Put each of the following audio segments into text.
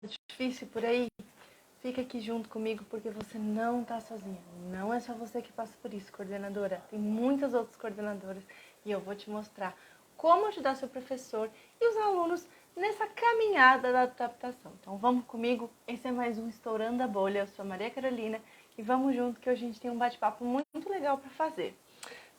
difícil por aí, fica aqui junto comigo porque você não tá sozinha. Não é só você que passa por isso, coordenadora. Tem muitas outras coordenadoras e eu vou te mostrar como ajudar seu professor e os alunos nessa caminhada da adaptação. Então vamos comigo, esse é mais um Estourando a Bolha. Eu sou a Maria Carolina e vamos junto que hoje a gente tem um bate-papo muito legal para fazer.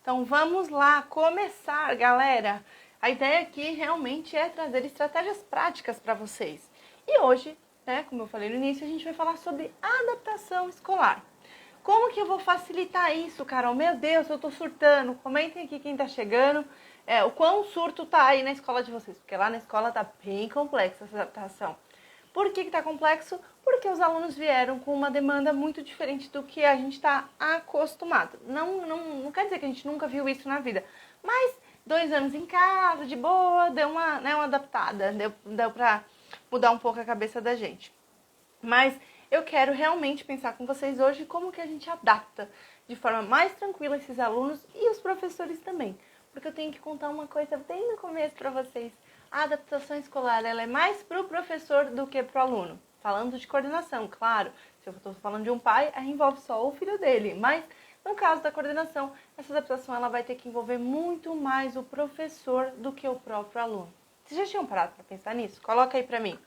Então vamos lá começar, galera! A ideia aqui realmente é trazer estratégias práticas para vocês. E hoje, né, como eu falei no início, a gente vai falar sobre adaptação escolar. Como que eu vou facilitar isso, Carol? Meu Deus, eu tô surtando. Comentem aqui quem tá chegando, o quão surto tá aí na escola de vocês, porque lá na escola tá bem complexa essa adaptação. Por que tá complexo? Porque os alunos vieram com uma demanda muito diferente do que a gente está acostumado. Não quer dizer que a gente nunca viu isso na vida, mas 2 anos em casa, de boa, deu uma adaptada, deu pra mudar um pouco a cabeça da gente. Mas eu quero realmente pensar com vocês hoje como que a gente adapta de forma mais tranquila esses alunos e os professores também. Porque eu tenho que contar uma coisa bem no começo para vocês. A adaptação escolar ela é mais para o professor do que para o aluno. Falando de coordenação, claro. Se eu estou falando de um pai, aí envolve só o filho dele. Mas no caso da coordenação, essa adaptação ela vai ter que envolver muito mais o professor do que o próprio aluno. Vocês já tinham parado para pensar nisso? Coloca aí para mim.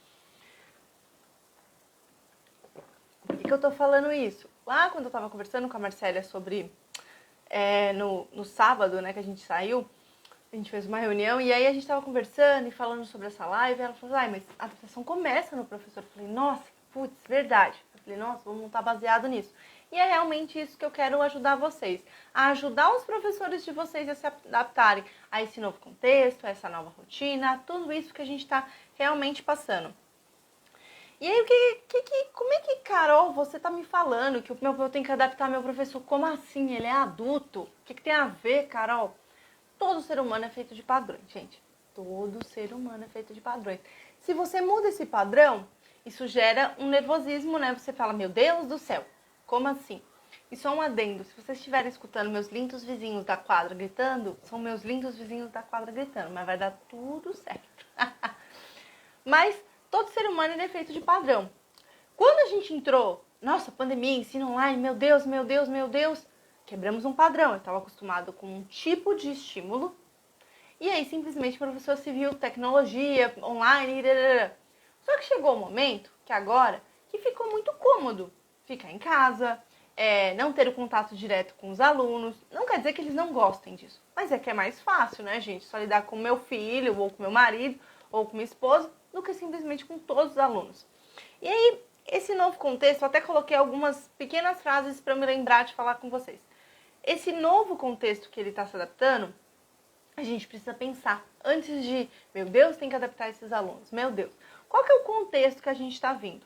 Por que eu tô falando isso? Lá quando eu tava conversando com a Marcélia sobre no sábado, né, que a gente saiu, a gente fez uma reunião e aí a gente tava conversando e falando sobre essa live, e ela falou, mas a adaptação começa no professor. Eu falei, nossa, putz, verdade. Eu falei, nossa, vamos montar baseado nisso. E é realmente isso que eu quero ajudar vocês, a ajudar os professores de vocês a se adaptarem a esse novo contexto, a essa nova rotina, tudo isso que a gente tá realmente passando. E aí, como é que, Carol, você tá me falando que eu tenho que adaptar meu professor? Como assim? Ele é adulto? O que tem a ver, Carol? Todo ser humano é feito de padrões, gente. Todo ser humano é feito de padrões. Se você muda esse padrão, isso gera um nervosismo, né? Você fala, meu Deus do céu, como assim? E só um adendo, se vocês estiverem escutando meus lindos vizinhos da quadra gritando, são meus lindos vizinhos da quadra gritando, mas vai dar tudo certo. Mas todo ser humano é feito de padrão. Quando a gente entrou, nossa, pandemia, ensino online, meu Deus, meu Deus, meu Deus, quebramos um padrão. Eu estava acostumado com um tipo de estímulo e aí simplesmente o professor se viu tecnologia, online, Só que chegou o momento, que agora, que ficou muito cômodo ficar em casa, não ter o contato direto com os alunos. Não quer dizer que eles não gostem disso, mas é que é mais fácil, né, gente? Só lidar com meu filho, ou com meu marido, ou com minha esposa, do que simplesmente com todos os alunos. E aí, esse novo contexto, eu até coloquei algumas pequenas frases para me lembrar de falar com vocês. Esse novo contexto que ele está se adaptando, a gente precisa pensar antes de, meu Deus, tem que adaptar esses alunos. Meu Deus, qual que é o contexto que a gente está vindo?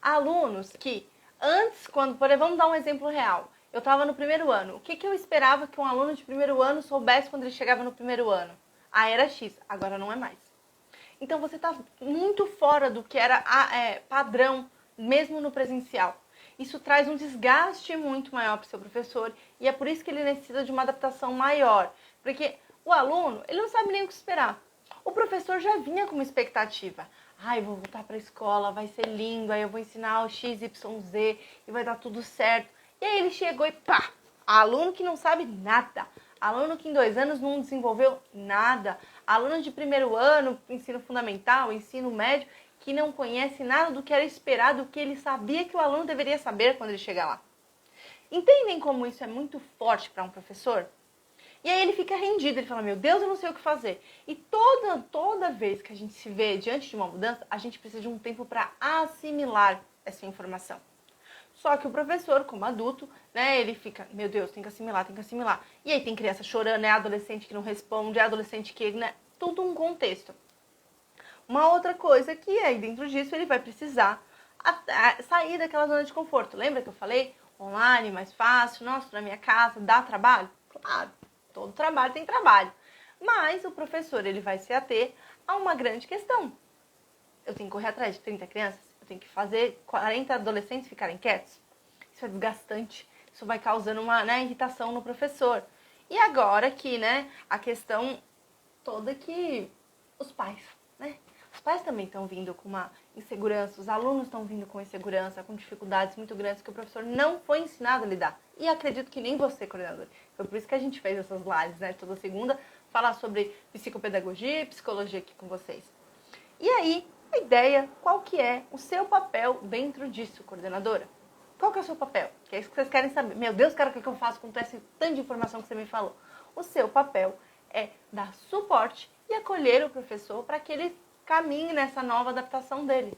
Alunos que antes, vamos dar um exemplo real. Eu estava no primeiro ano. O que eu esperava que um aluno de primeiro ano soubesse quando ele chegava no primeiro ano? Era X, agora não é mais. Então você está muito fora do que era padrão, mesmo no presencial. Isso traz um desgaste muito maior para o seu professor e é por isso que ele necessita de uma adaptação maior. Porque o aluno, ele não sabe nem o que esperar. O professor já vinha com uma expectativa. Eu vou voltar para a escola, vai ser lindo, aí eu vou ensinar o X, Y, Z e vai dar tudo certo. E aí ele chegou e pá! Aluno que não sabe nada. Aluno que em 2 anos não desenvolveu nada. Aluno de primeiro ano, ensino fundamental, ensino médio, que não conhece nada do que era esperado, do que ele sabia que o aluno deveria saber quando ele chegar lá. Entendem como isso é muito forte para um professor? E aí ele fica rendido, ele fala, meu Deus, eu não sei o que fazer. E toda vez que a gente se vê diante de uma mudança, a gente precisa de um tempo para assimilar essa informação. Só que o professor, como adulto, né, ele fica, meu Deus, tem que assimilar, tem que assimilar. E aí tem criança chorando, é adolescente que não responde, é adolescente que, né, tudo um contexto. Uma outra coisa que aí dentro disso ele vai precisar sair daquela zona de conforto. Lembra que eu falei? Online, mais fácil, nossa, na minha casa, dá trabalho? Claro, todo trabalho tem trabalho. Mas o professor, ele vai se ater a uma grande questão. Eu tenho que correr atrás de 30 crianças? Eu tenho que fazer 40 adolescentes ficarem quietos? Isso é desgastante. Isso vai causando uma irritação no professor. E agora que, a questão toda que os pais pais também estão vindo com uma insegurança, os alunos estão vindo com insegurança, com dificuldades muito grandes que o professor não foi ensinado a lidar. E acredito que nem você, coordenador. Foi por isso que a gente fez essas lives, né? Toda segunda, falar sobre psicopedagogia e psicologia aqui com vocês. E aí, a ideia, qual que é o seu papel dentro disso, coordenadora? Qual que é o seu papel? Que é isso que vocês querem saber. Meu Deus, cara, o que eu faço com esse tanto de informação que você me falou? O seu papel é dar suporte e acolher o professor para que ele caminhe nessa nova adaptação dele.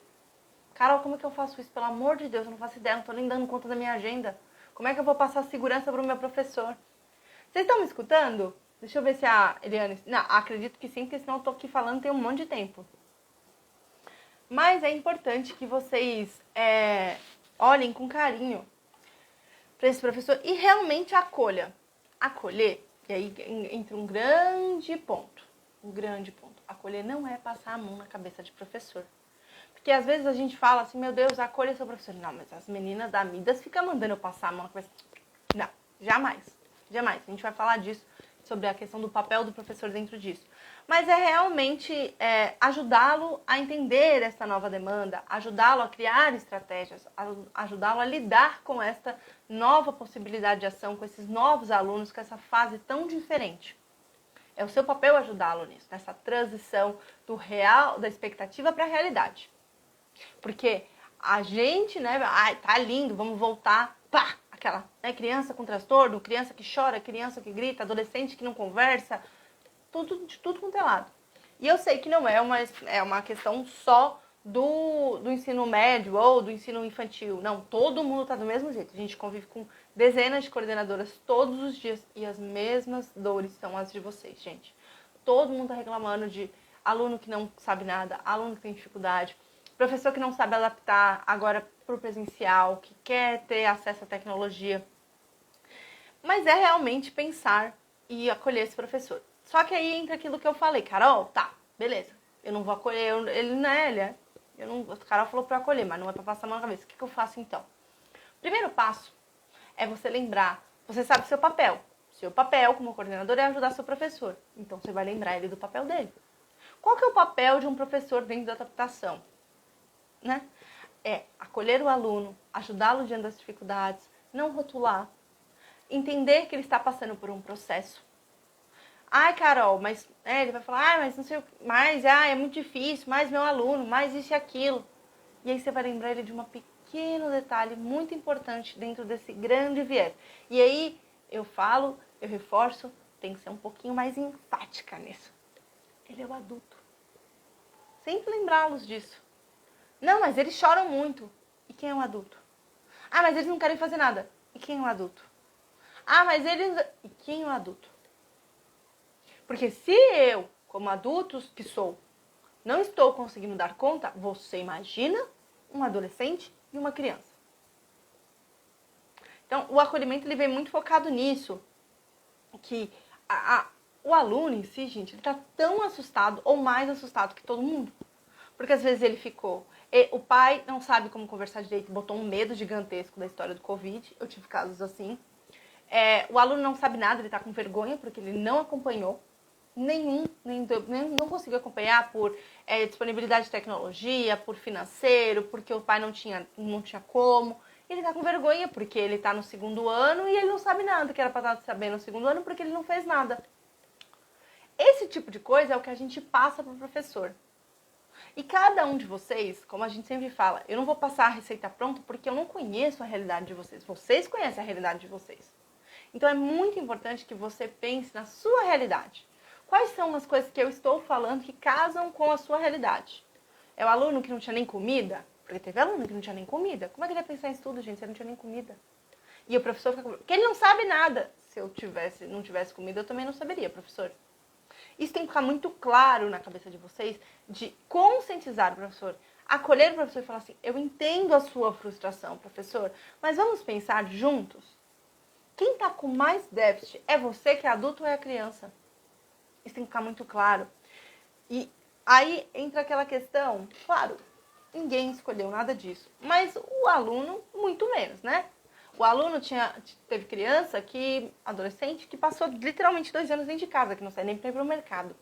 Carol, como é que eu faço isso? Pelo amor de Deus, eu não faço ideia, não estou nem dando conta da minha agenda. Como é que eu vou passar segurança para o meu professor? Vocês estão me escutando? Deixa eu ver se a Eliane... Não, acredito que sim, porque senão eu estou aqui falando tem um monte de tempo. Mas é importante que vocês olhem com carinho para esse professor e realmente acolha. Acolher, e aí entra um grande ponto. Um grande ponto. Acolher não é passar a mão na cabeça de professor. Porque às vezes a gente fala assim, meu Deus, acolha seu professor. Não, mas as meninas da Midas ficam mandando eu passar a mão na cabeça. Não, jamais. Jamais. A gente vai falar disso, sobre a questão do papel do professor dentro disso. Mas é realmente ajudá-lo a entender essa nova demanda, ajudá-lo a criar estratégias, ajudá-lo a lidar com esta nova possibilidade de ação, com esses novos alunos, com essa fase tão diferente. É o seu papel ajudá-lo nisso, nessa transição do real, da expectativa para a realidade. Porque a gente, né, tá lindo, vamos voltar, pá, aquela criança com transtorno, criança que chora, criança que grita, adolescente que não conversa, de tudo quanto é lado. E eu sei que não é uma questão só do ensino médio ou do ensino infantil. Não, todo mundo está do mesmo jeito. A gente convive com dezenas de coordenadoras todos os dias e as mesmas dores são as de vocês, gente. Todo mundo está reclamando de aluno que não sabe nada, aluno que tem dificuldade, professor que não sabe adaptar agora para o presencial, que quer ter acesso à tecnologia. Mas é realmente pensar e acolher esse professor. Só que aí entra aquilo que eu falei, Carol, tá, beleza, eu não vou acolher, ele não é, a Carol falou pra eu acolher, mas não é pra passar a mão na cabeça. O que eu faço então? Primeiro passo é você lembrar, você sabe seu papel. Seu papel como coordenador é ajudar seu professor. Então você vai lembrar ele do papel dele. Qual que é o papel de um professor dentro da adaptação? Né? É acolher o aluno, ajudá-lo diante das dificuldades, não rotular, entender que ele está passando por um processo. Ai, Carol, mas ele vai falar, mas não sei o que, mas é muito difícil, mais meu aluno, mais isso e aquilo. E aí você vai lembrar ele de um pequeno detalhe muito importante dentro desse grande viés. E aí eu reforço, tem que ser um pouquinho mais enfática nisso. Ele é o adulto. Sempre lembrá-los disso. Não, mas eles choram muito. E quem é o adulto? Ah, mas eles não querem fazer nada. E quem é o adulto? Ah, mas eles... E quem é o adulto? Porque se eu, como adulto que sou, não estou conseguindo dar conta, você imagina um adolescente e uma criança. Então, o acolhimento ele vem muito focado nisso, que o aluno em si, gente, ele está tão assustado ou mais assustado que todo mundo. Porque às vezes ele ficou... o pai não sabe como conversar direito, botou um medo gigantesco da história do Covid. Eu tive casos assim. O aluno não sabe nada, ele está com vergonha porque ele não acompanhou. Não conseguiu acompanhar por disponibilidade de tecnologia, por financeiro, porque o pai não tinha como. Ele tá com vergonha porque ele tá no segundo ano e ele não sabe nada que era pra estar sabendo no segundo ano porque ele não fez nada. Esse tipo de coisa é o que a gente passa pro professor. E cada um de vocês, como a gente sempre fala, eu não vou passar a receita pronta porque eu não conheço a realidade de vocês. Vocês conhecem a realidade de vocês. Então é muito importante que você pense na sua realidade. Quais são as coisas que eu estou falando que casam com a sua realidade? É o aluno que não tinha nem comida? Porque teve aluno que não tinha nem comida. Como é que ele ia pensar em estudo, gente, se ele não tinha nem comida? E o professor fica... Porque ele não sabe nada. Se eu não tivesse comida, eu também não saberia, professor. Isso tem que ficar muito claro na cabeça de vocês, de conscientizar o professor, acolher o professor e falar assim, eu entendo a sua frustração, professor, mas vamos pensar juntos? Quem está com mais déficit é você que é adulto ou é a criança? Isso tem que ficar muito claro. E aí entra aquela questão, claro, ninguém escolheu nada disso, mas o aluno muito menos, né? O aluno teve criança, adolescente, que passou literalmente 2 anos dentro de casa, que não sai nem para ir para o mercado.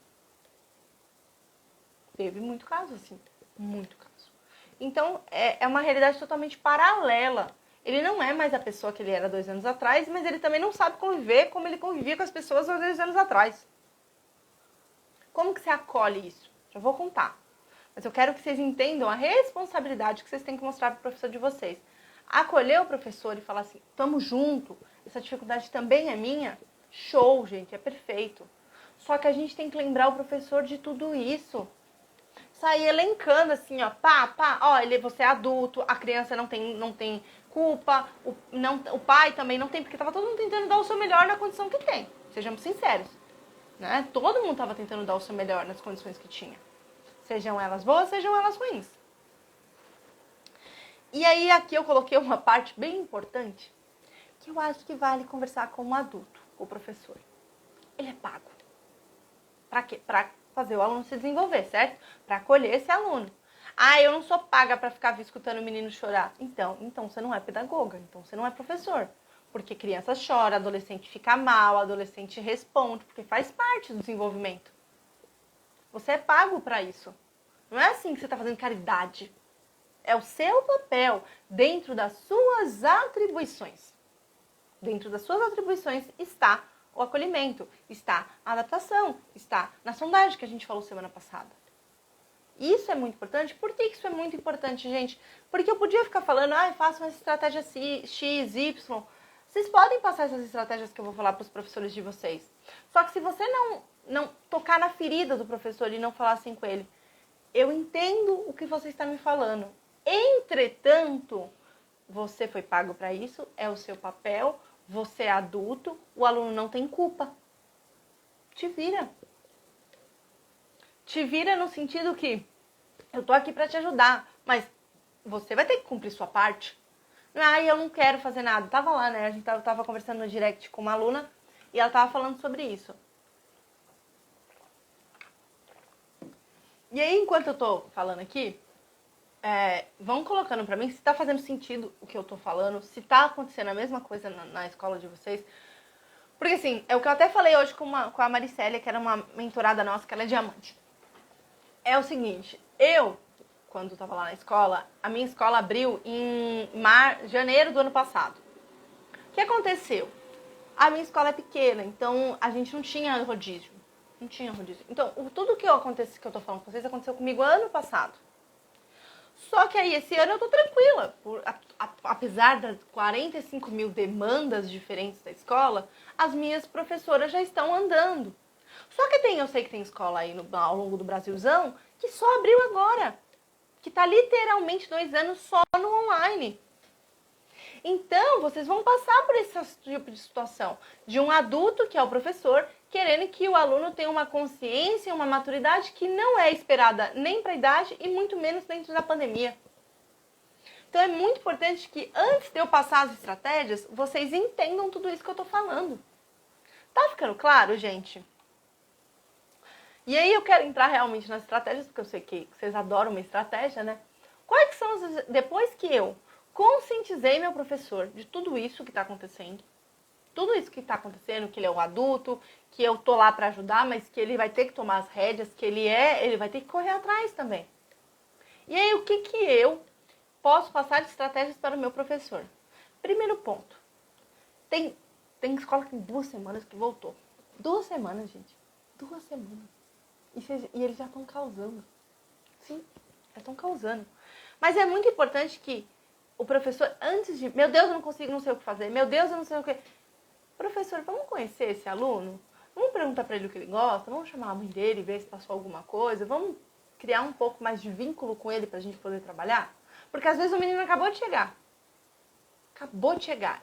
Teve muito caso, assim. Muito caso. Então, é uma realidade totalmente paralela. Ele não é mais a pessoa que ele era 2 anos atrás, mas ele também não sabe conviver como ele convivia com as pessoas há 2 anos atrás. Como que você acolhe isso? Já vou contar. Mas eu quero que vocês entendam a responsabilidade que vocês têm que mostrar para o professor de vocês. Acolher o professor e falar assim, tamo junto, essa dificuldade também é minha. Show, gente, é perfeito. Só que a gente tem que lembrar o professor de tudo isso. Sair elencando assim, ó, você é adulto, a criança não tem culpa, o pai também não tem, porque tava todo mundo tentando dar o seu melhor na condição que tem. Sejamos sinceros, né? Todo mundo tava tentando dar o seu melhor nas condições que tinha. Sejam elas boas, sejam elas ruins. E aí aqui eu coloquei uma parte bem importante, que eu acho que vale conversar com um adulto, com o professor. Ele é pago. Pra quê? Pra fazer o aluno se desenvolver, certo? Para acolher esse aluno. Ah, eu não sou paga para ficar escutando o menino chorar. Então você não é pedagoga, então você não é professor. Porque criança chora, adolescente fica mal, adolescente responde, porque faz parte do desenvolvimento. Você é pago para isso. Não é assim que você está fazendo caridade. É o seu papel dentro das suas atribuições. Dentro das suas atribuições está o acolhimento, está a adaptação, está na sondagem que a gente falou semana passada. Isso é muito importante. Por que isso é muito importante, gente? Porque eu podia ficar falando, façam essa estratégia X, Y. Vocês podem passar essas estratégias que eu vou falar para os professores de vocês. Só que se você não tocar na ferida do professor e não falar assim com ele, eu entendo o que você está me falando. Entretanto, você foi pago para isso, é o seu papel, você é adulto, o aluno não tem culpa. Te vira. Te vira no sentido que eu tô aqui para te ajudar, mas você vai ter que cumprir sua parte. Eu não quero fazer nada. Tava lá, né? A gente tava conversando no direct com uma aluna e ela tava falando sobre isso. E aí, enquanto eu tô falando aqui, vão colocando pra mim se tá fazendo sentido o que eu tô falando, se tá acontecendo a mesma coisa na escola de vocês. Porque assim, é o que eu até falei hoje com a Maricélia, que era uma mentorada nossa, que ela é diamante. É o seguinte, quando tava lá na escola, a minha escola abriu em janeiro do ano passado. O que aconteceu? A minha escola é pequena, então a gente não tinha rodízio. Não tinha rodízio. Então, tudo que eu tô falando com vocês aconteceu comigo ano passado. Só que aí, esse ano eu tô tranquila. Apesar das 45 mil demandas diferentes da escola, as minhas professoras já estão andando. Só que eu sei que tem escola aí ao longo do Brasilzão que só abriu agora. Que tá literalmente 2 anos só no online. Então, vocês vão passar por esse tipo de situação. De um adulto, que é o professor, querendo que o aluno tenha uma consciência, uma maturidade que não é esperada nem para a idade e muito menos dentro da pandemia. Então, é muito importante que antes de eu passar as estratégias, vocês entendam tudo isso que eu tô falando. Tá ficando claro, gente? E aí eu quero entrar realmente nas estratégias, porque eu sei que vocês adoram uma estratégia, né? Quais são depois que eu conscientizei meu professor de tudo isso que está acontecendo, que ele é um adulto, que eu tô lá para ajudar, mas que ele vai ter que tomar as rédeas, que ele vai ter que correr atrás também. E aí, o que eu posso passar de estratégias para o meu professor? Primeiro ponto. Tem escola que tem 2 semanas que voltou. 2 semanas, gente. 2 semanas. E eles já estão causando. Sim, já estão causando. Mas é muito importante que o professor, antes de... Meu Deus, eu não consigo, não sei o que fazer. Meu Deus, eu não sei o que... Professor, vamos conhecer esse aluno? Vamos perguntar para ele o que ele gosta? Vamos chamar a mãe dele e ver se passou alguma coisa? Vamos criar um pouco mais de vínculo com ele pra gente poder trabalhar? Porque às vezes o menino acabou de chegar.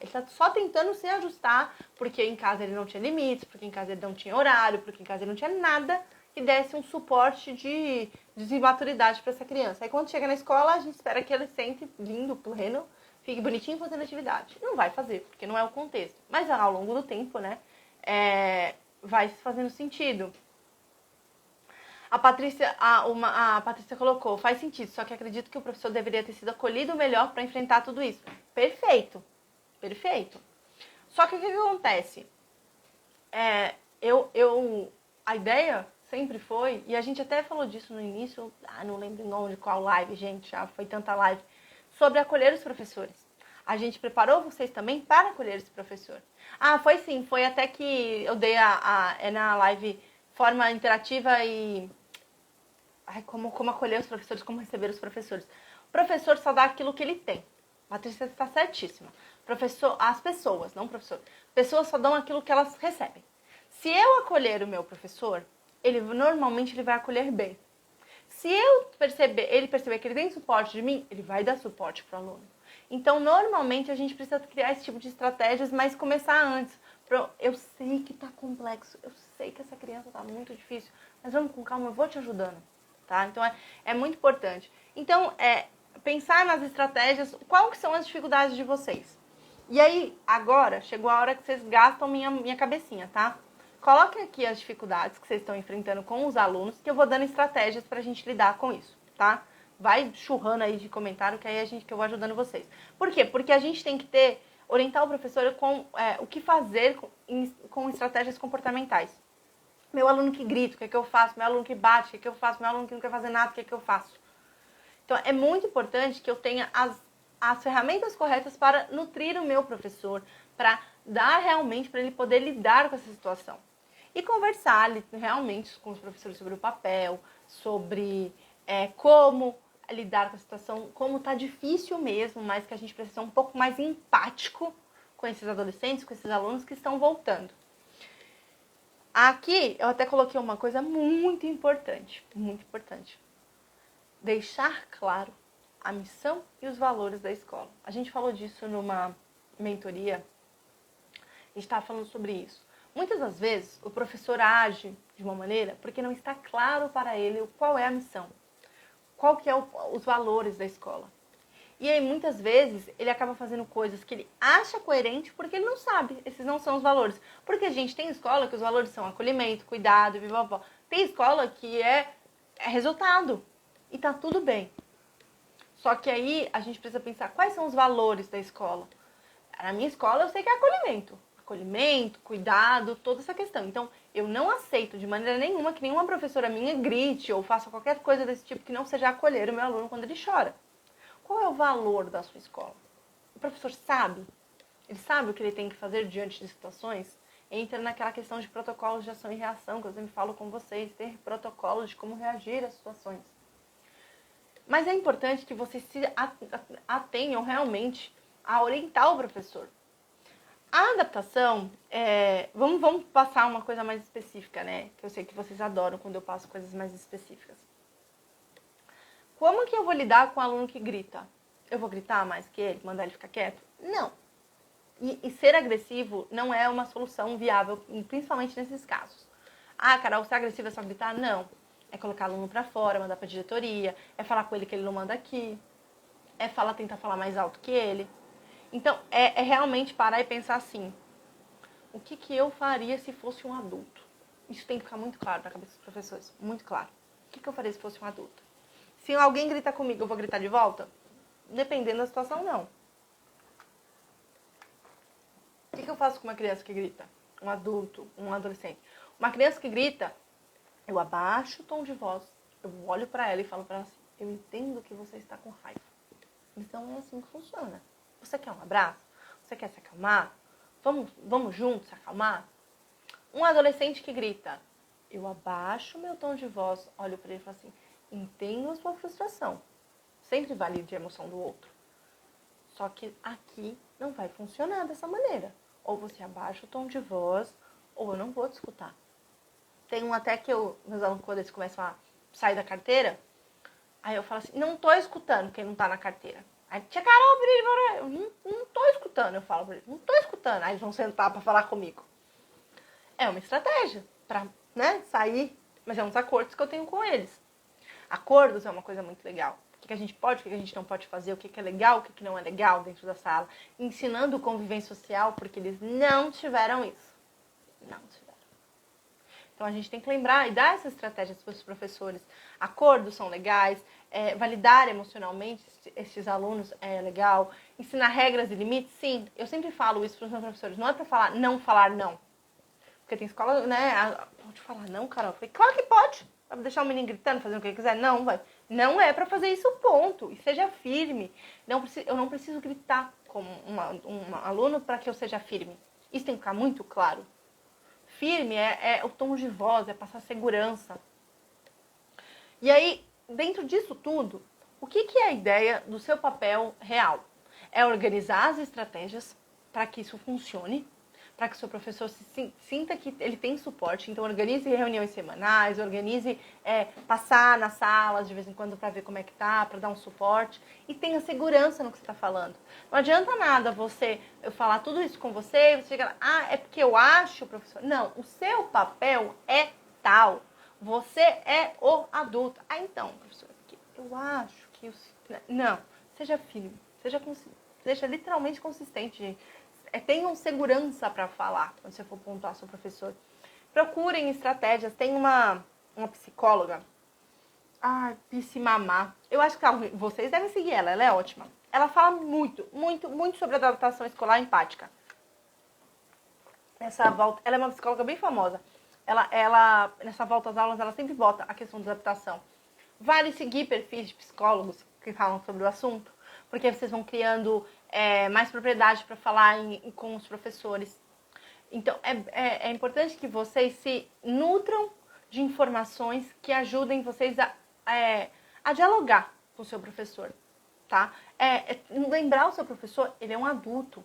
Ele tá só tentando se ajustar, porque em casa ele não tinha limites, porque em casa ele não tinha horário, porque em casa ele não tinha nada que desse um suporte de imaturidade para essa criança. Aí quando chega na escola, a gente espera que ele sente lindo, pleno, fique bonitinho fazendo atividade. Não vai fazer, porque não é o contexto. Mas ao longo do tempo, né, vai fazendo sentido. A Patrícia colocou, faz sentido, só que acredito que o professor deveria ter sido acolhido melhor para enfrentar tudo isso. Perfeito. Só que o que acontece? A ideia sempre foi, e a gente até falou disso no início, não lembro o nome de qual live, gente, já foi tanta live, sobre acolher os professores. A gente preparou vocês também para acolher esse professor. Foi sim, foi até que eu dei na live forma interativa e... como acolher os professores, como receber os professores. O professor só dá aquilo que ele tem. Patrícia está certíssima. As pessoas, não o professor. Pessoas só dão aquilo que elas recebem. Se eu acolher o meu professor, normalmente ele vai acolher bem. Se ele perceber que ele tem suporte de mim, ele vai dar suporte para o aluno. Então, normalmente, a gente precisa criar esse tipo de estratégias, mas começar antes. Eu sei que está complexo, eu sei que essa criança está muito difícil, mas vamos com calma, eu vou te ajudando. Tá? Então, é muito importante. Então, pensar nas estratégias, quais são as dificuldades de vocês. E aí, agora, chegou a hora que vocês gastam minha cabecinha, tá? Coloquem aqui as dificuldades que vocês estão enfrentando com os alunos, que eu vou dando estratégias pra gente lidar com isso, tá? Vai churrando aí de comentário, que aí que eu vou ajudando vocês. Por quê? Porque a gente tem que orientar o professor com o que fazer com estratégias comportamentais. Meu aluno que grita, o que é que eu faço? Meu aluno que bate, o que é que eu faço? Meu aluno que não quer fazer nada, o que é que eu faço? Então, é muito importante que eu tenha as ferramentas corretas para nutrir o meu professor, para dar realmente para ele poder lidar com essa situação. E conversar realmente com os professores sobre o papel, sobre como lidar com a situação, como está difícil mesmo, mas que a gente precisa ser um pouco mais empático com esses adolescentes, com esses alunos que estão voltando. Aqui eu até coloquei uma coisa muito importante, muito importante. Deixar claro a missão e os valores da escola. A gente falou disso numa mentoria, a gente estava falando sobre isso. Muitas das vezes o professor age de uma maneira porque não está claro para ele qual é a missão, qual que é os valores da escola. E aí muitas vezes ele acaba fazendo coisas que ele acha coerente porque ele não sabe, esses não são os valores. Porque, gente, tem escola que os valores são acolhimento, cuidado, vivavó. Tem escola que é resultado e tá tudo bem. Só que aí a gente precisa pensar quais são os valores da escola. Na minha escola eu sei que é acolhimento. Acolhimento, cuidado, toda essa questão. Então, eu não aceito de maneira nenhuma que nenhuma professora minha grite ou faça qualquer coisa desse tipo que não seja acolher o meu aluno quando ele chora. Qual é o valor da sua escola? O professor sabe? Ele sabe o que ele tem que fazer diante de situações? Entra naquela questão de protocolos de ação e reação, que eu sempre falo com vocês, ter protocolos de como reagir às situações. Mas é importante que vocês se atenham realmente a orientar o professor. A adaptação, vamos passar uma coisa mais específica, né? Que eu sei que vocês adoram quando eu passo coisas mais específicas. Como que eu vou lidar com um aluno que grita? Eu vou gritar mais que ele, mandar ele ficar quieto? Não. E ser agressivo não é uma solução viável, principalmente nesses casos. Carol, ser agressivo é só gritar? Não. É colocar o aluno pra fora, mandar pra diretoria, é falar com ele que ele não manda aqui, é tentar falar mais alto que ele. Então, é realmente parar e pensar assim, o que eu faria se fosse um adulto? Isso tem que ficar muito claro na cabeça dos professores, muito claro. O que eu faria se fosse um adulto? Se alguém grita comigo, eu vou gritar de volta? Dependendo da situação, não. O que eu faço com uma criança que grita? Um adulto, um adolescente. Uma criança que grita, eu abaixo o tom de voz, eu olho pra ela e falo pra ela assim, eu entendo que você está com raiva. Então é assim que funciona. Você quer um abraço? Você quer se acalmar? Vamos juntos se acalmar? Um adolescente que grita, eu abaixo meu tom de voz, olho pra ele e falo assim, entendo a sua frustração. Sempre valide a emoção do outro. Só que aqui não vai funcionar dessa maneira. Ou você abaixa o tom de voz, ou eu não vou te escutar. Tem um até que meus alunos, quando eles começam a sair da carteira, aí eu falo assim, não tô escutando quem não tá na carteira. Aí, tia Carol, eu não tô escutando, eu falo pra eles, não tô escutando. Aí eles vão sentar pra falar comigo. É uma estratégia pra, sair, mas é uns acordos que eu tenho com eles. Acordos é uma coisa muito legal. O que a gente pode, o que a gente não pode fazer, o que é legal, o que não é legal dentro da sala. Ensinando convivência social, porque eles não tiveram isso. Não tiveram. Então a gente tem que lembrar e dar essas estratégias para os professores. Acordos são legais, validar emocionalmente esses alunos é legal. Ensinar regras e limites, sim. Eu sempre falo isso para os meus professores. Não é para falar não. Porque tem escola, pode falar não, Carol? Eu falei, claro que pode. Vai deixar o menino gritando, fazendo o que ele quiser? Não, vai. Não é pra fazer isso, ponto. E seja firme. Eu não preciso gritar como um aluno para que eu seja firme. Isso tem que ficar muito claro. Firme é o tom de voz, é passar segurança. E aí, dentro disso tudo, o que é a ideia do seu papel real? É organizar as estratégias para que isso funcione, para que o seu professor sinta que ele tem suporte. Então, organize reuniões semanais, organize passar nas salas de vez em quando para ver como é que tá, para dar um suporte. E tenha segurança no que você está falando. Não adianta nada eu falar tudo isso com você e você chegar lá, é porque eu acho, professor. Não, o seu papel é tal. Você é o adulto. Então, professor, eu acho que... Não, seja firme, seja literalmente consistente, gente. Tenham segurança para falar quando você for pontuar seu professor. Procurem estratégias. Tem uma psicóloga, Piscimamá. Eu acho que vocês devem seguir ela é ótima. Ela fala muito, muito, muito sobre adaptação escolar empática. Ela é uma psicóloga bem famosa. Nessa volta às aulas, ela sempre bota a questão da adaptação. Vale seguir perfis de psicólogos que falam sobre o assunto, porque vocês vão criando mais propriedade para falar com os professores. Então, é importante que vocês se nutram de informações que ajudem vocês a dialogar com o seu professor, tá? Lembrar o seu professor, ele é um adulto.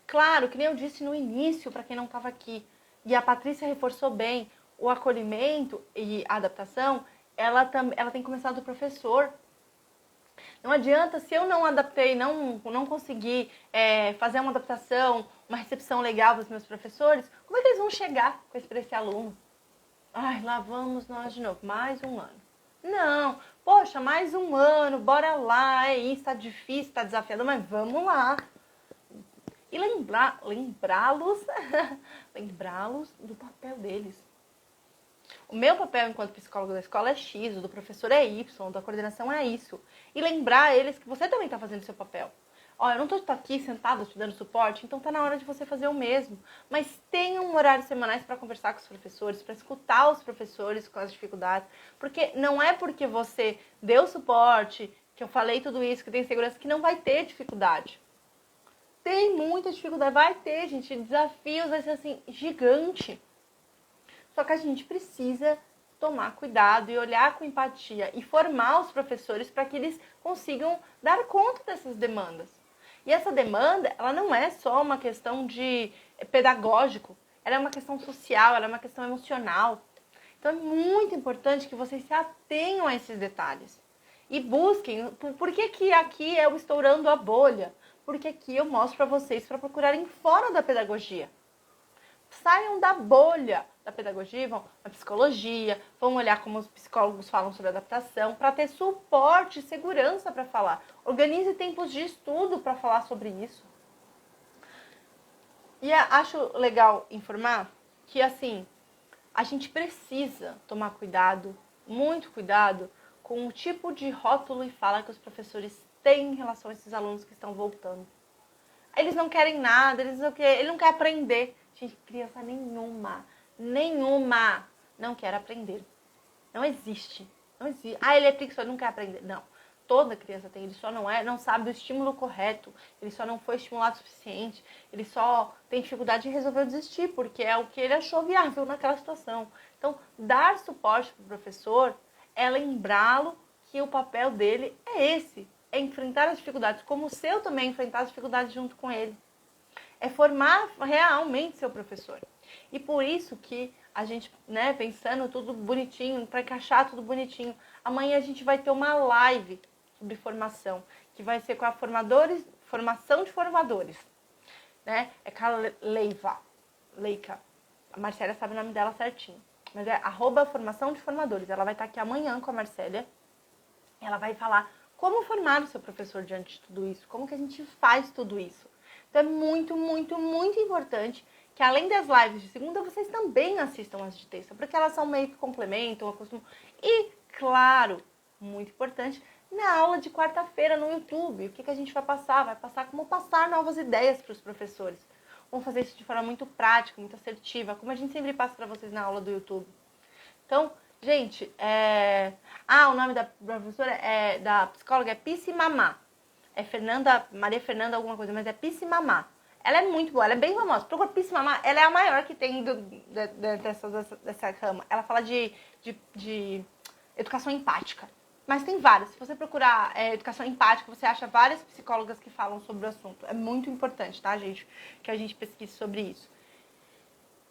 Claro, que nem eu disse no início, para quem não estava aqui, e a Patrícia reforçou bem, o acolhimento e a adaptação, ela tem que começar do professor. Não adianta, se eu não adaptei, não consegui fazer uma adaptação, uma recepção legal dos meus professores, como é que eles vão chegar com esse aluno? Lá vamos nós de novo, mais um ano. Não, poxa, mais um ano, bora lá, isso, tá difícil, tá desafiador, mas vamos lá. E lembrá-los do papel deles. O meu papel enquanto psicólogo da escola é X, o do professor é Y, o da coordenação é isso. E lembrar eles que você também está fazendo o seu papel. Eu não estou aqui sentado te dando suporte, então está na hora de você fazer o mesmo. Mas tenham horários semanais para conversar com os professores, para escutar os professores com as dificuldades. Porque não é porque você deu suporte, que eu falei tudo isso, que tem segurança, que não vai ter dificuldade. Tem muita dificuldade, vai ter, gente. Desafios vai ser assim, gigante. Só que a gente precisa tomar cuidado e olhar com empatia e formar os professores para que eles consigam dar conta dessas demandas. E essa demanda, ela não é só uma questão de pedagógico, ela é uma questão social, ela é uma questão emocional. Então é muito importante que vocês se atenham a esses detalhes. E busquem, por que aqui é o estourando a bolha? Porque aqui eu mostro para vocês para procurarem fora da pedagogia. Saiam da bolha da pedagogia, vão na psicologia, vão olhar como os psicólogos falam sobre adaptação, para ter suporte e segurança para falar. Organize tempos de estudo para falar sobre isso. E acho legal informar que, assim, a gente precisa tomar cuidado, muito cuidado, com o tipo de rótulo e fala que os professores têm em relação a esses alunos que estão voltando. Eles não querem nada, ele não quer aprender. Gente, criança nenhuma não quer aprender. Não existe. Ele é preguiçoso, não quer aprender. Não. Toda criança tem, ele só não sabe do estímulo correto, ele só não foi estimulado o suficiente, ele só tem dificuldade em resolver desistir, porque é o que ele achou viável naquela situação. Então, dar suporte para o professor é lembrá-lo que o papel dele é esse, é enfrentar as dificuldades, como o seu também enfrentar as dificuldades junto com ele. É formar realmente seu professor. E por isso que a gente, pensando tudo bonitinho, para encaixar tudo bonitinho, amanhã a gente vai ter uma live sobre formação, que vai ser com a formação de formadores. É com a Leica. A Marcélia sabe o nome dela certinho. Mas é @formação de formadores. Ela vai estar aqui amanhã com a Marcélia. Ela vai falar como formar o seu professor diante de tudo isso, como que a gente faz tudo isso. Então é muito, muito, muito importante que além das lives de segunda, vocês também assistam as de terça, porque elas são meio que complementam, acostumam. E, claro, muito importante, na aula de quarta-feira no YouTube, o que a gente vai passar? Vai passar como passar novas ideias para os professores. vamos fazer isso de forma muito prática, muito assertiva, como a gente sempre passa para vocês na aula do YouTube. Então, gente, o nome da professora, da psicóloga é Piscimamá. É Maria Fernanda alguma coisa, mas é Piscimamá. Ela é muito boa, ela é bem famosa. Procura Piscimamá, ela é a maior que tem dessa rama. Ela fala de educação empática. Mas tem várias. Se você procurar educação empática, você acha várias psicólogas que falam sobre o assunto. É muito importante, tá, gente? Que a gente pesquise sobre isso.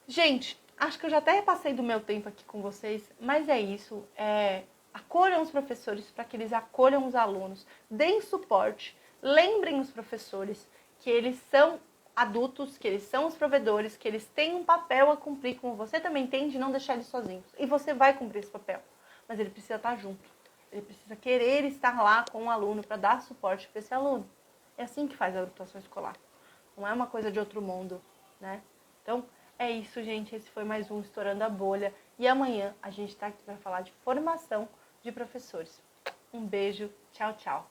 Gente, acho que eu já até repassei do meu tempo aqui com vocês, mas é isso. Acolham os professores para que eles acolham os alunos. Deem suporte. Lembrem os professores que eles são adultos, que eles são os provedores, que eles têm um papel a cumprir, como você também tem, de não deixar eles sozinhos. E você vai cumprir esse papel, mas ele precisa estar junto. Ele precisa querer estar lá com o aluno para dar suporte para esse aluno. É assim que faz a adaptação escolar. Não é uma coisa de outro mundo, né? Então, é isso, gente. Esse foi mais um Estourando a Bolha. E amanhã a gente está aqui para falar de formação de professores. Um beijo. Tchau, tchau.